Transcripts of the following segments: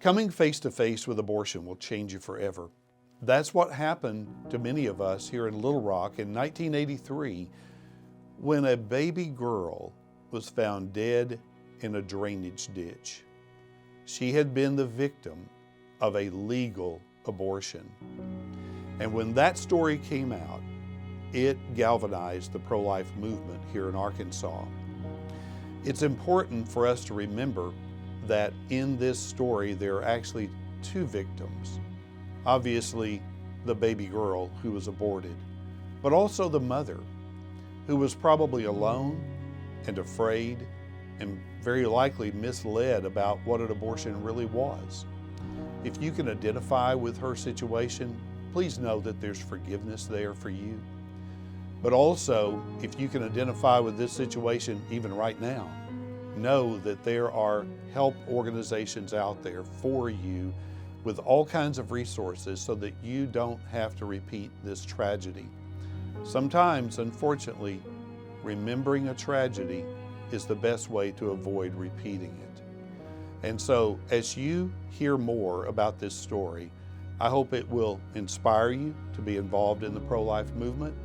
Coming face to face with abortion will change you forever. That's what happened to many of us here in Little Rock in 1983 when a baby girl was found dead in a drainage ditch. She had been the victim of a legal abortion. And when that story came out, it galvanized the pro-life movement here in Arkansas. It's important for us to remember that in this story there are actually two victims. Obviously, the baby girl who was aborted, but also the mother who was probably alone and afraid and very likely misled about what an abortion really was. If you can identify with her situation, please know that there's forgiveness there for you. But also, if you can identify with this situation even right now, know that there are help organizations out there for you with all kinds of resources so that you don't have to repeat this tragedy. Sometimes, unfortunately, remembering a tragedy is the best way to avoid repeating it. And so, as you hear more about this story, I hope it will inspire you to be involved in the pro-life movement,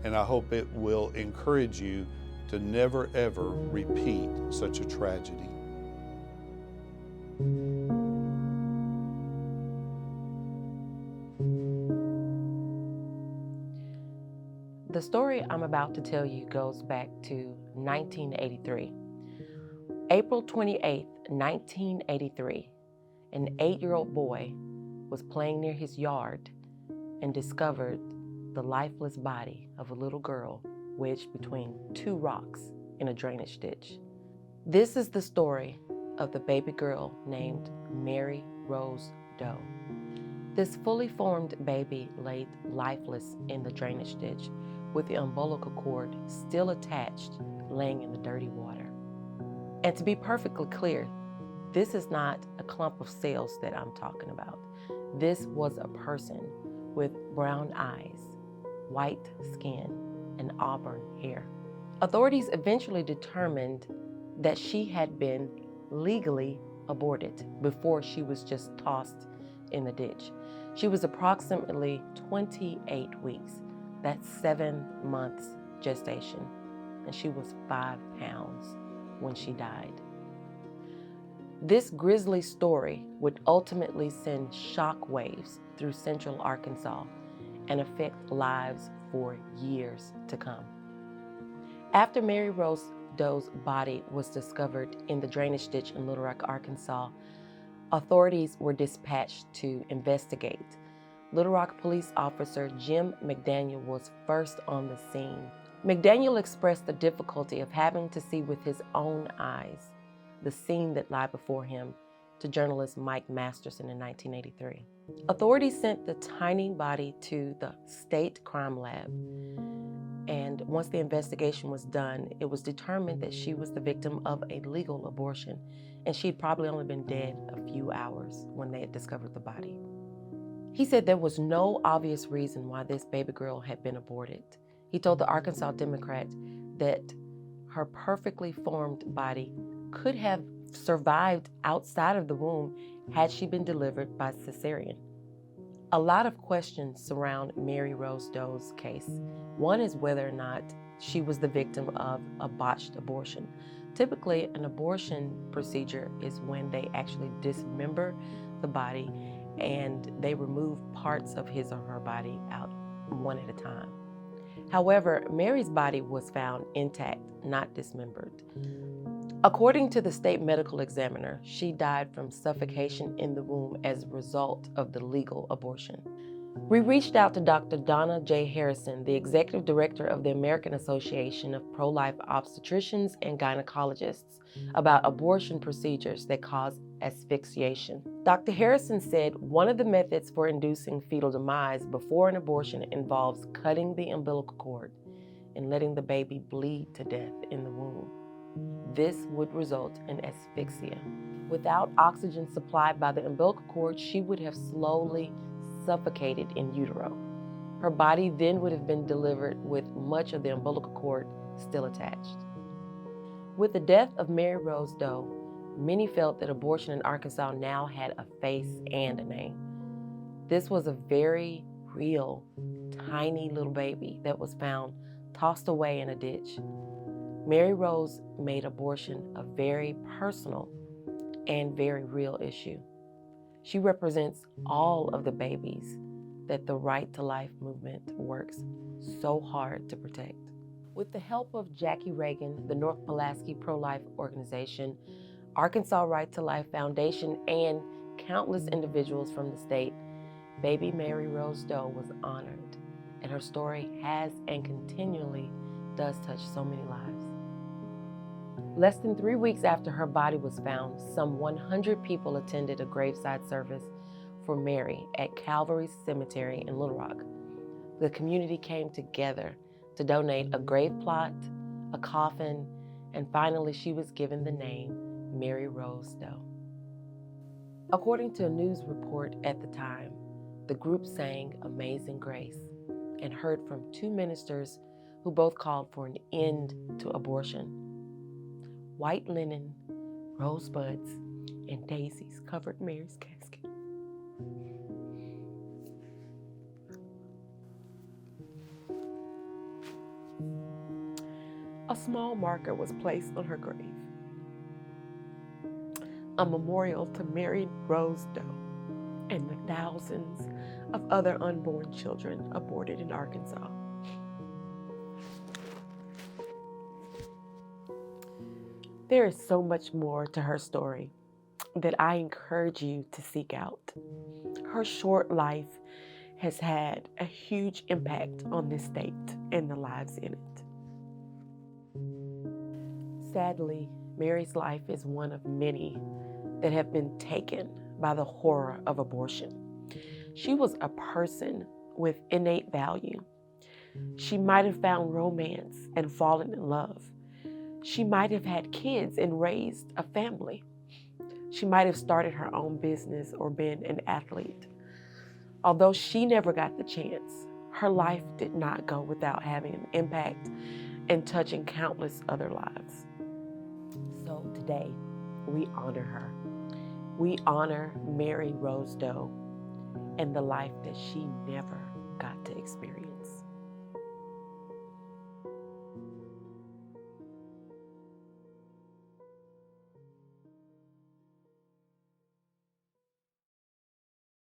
and I hope it will encourage you to never ever repeat such a tragedy. The story I'm about to tell you goes back to 1983. April 28, 1983, an 8-year-old boy was playing near his yard and discovered the lifeless body of a little girl wedged between two rocks in a drainage ditch. This is the story of the baby girl named Mary Rose Doe. This fully formed baby laid lifeless in the drainage ditch with the umbilical cord still attached, laying in the dirty water. And to be perfectly clear, this is not a clump of cells that I'm talking about. This was a person with brown eyes, white skin, and auburn hair. Authorities eventually determined that she had been legally aborted before she was just tossed in the ditch. She was approximately 28 weeks. That's 7 months gestation. And she was 5 pounds when she died. This grisly story would ultimately send shockwaves through central Arkansas and affect lives for years to come. After Mary Rose Doe's body was discovered in the drainage ditch in Little Rock, Arkansas, authorities were dispatched to investigate. Little Rock police officer Jim McDaniel was first on the scene. McDaniel expressed the difficulty of having to see with his own eyes the scene that lay before him to journalist Mike Masterson in 1983. Authorities sent the tiny body to the state crime lab, and once the investigation was done, it was determined that she was the victim of a legal abortion, and she'd probably only been dead a few hours when they had discovered the body. He said there was no obvious reason why this baby girl had been aborted. He told the Arkansas Democrat that her perfectly formed body could have survived outside of the womb had she been delivered by cesarean. A lot of questions surround Mary Rose Doe's case. One is whether or not she was the victim of a botched abortion. Typically, an abortion procedure is when they actually dismember the body and they remove parts of his or her body out one at a time. However, Mary's body was found intact, not dismembered. According to the state medical examiner, she died from suffocation in the womb as a result of the legal abortion. We reached out to Dr. Donna J. Harrison, the executive director of the American Association of Pro-Life Obstetricians and Gynecologists, about abortion procedures that cause asphyxiation. Dr. Harrison said one of the methods for inducing fetal demise before an abortion involves cutting the umbilical cord and letting the baby bleed to death in the womb. This would result in asphyxia. Without oxygen supplied by the umbilical cord, she would have slowly suffocated in utero. Her body then would have been delivered with much of the umbilical cord still attached. With the death of Mary Rose Doe, Many felt that abortion in Arkansas now had a face and a name. This was a very real, tiny little baby that was found tossed away in a ditch. Mary Rose made abortion a very personal and very real issue. She represents all of the babies that the Right to Life movement works so hard to protect. With the help of Jackie Reagan, the North Pulaski Pro-Life Organization, Arkansas Right to Life Foundation, and countless individuals from the state, baby Mary Rose Doe was honored, and her story has and continually does touch so many lives. Less than 3 weeks after her body was found, some 100 people attended a graveside service for Mary at Calvary Cemetery in Little Rock. The community came together to donate a grave plot, a coffin, and finally she was given the name Mary Rose Doe. According to a news report at the time, the group sang Amazing Grace and heard from 2 ministers who both called for an end to abortion. White linen, rosebuds, and daisies covered Mary's casket. A small marker was placed on her grave, a memorial to Mary Rose Doe and the thousands of other unborn children aborted in Arkansas. There is so much more to her story that I encourage you to seek out. Her short life has had a huge impact on this state and the lives in it. Sadly, Mary's life is one of many that have been taken by the horror of abortion. She was a person with innate value. She might have found romance and fallen in love. She might have had kids and raised a family. She might have started her own business or been an athlete. Although she never got the chance, her life did not go without having an impact and touching countless other lives. So today, we honor her. We honor Mary Rose Doe and the life that she never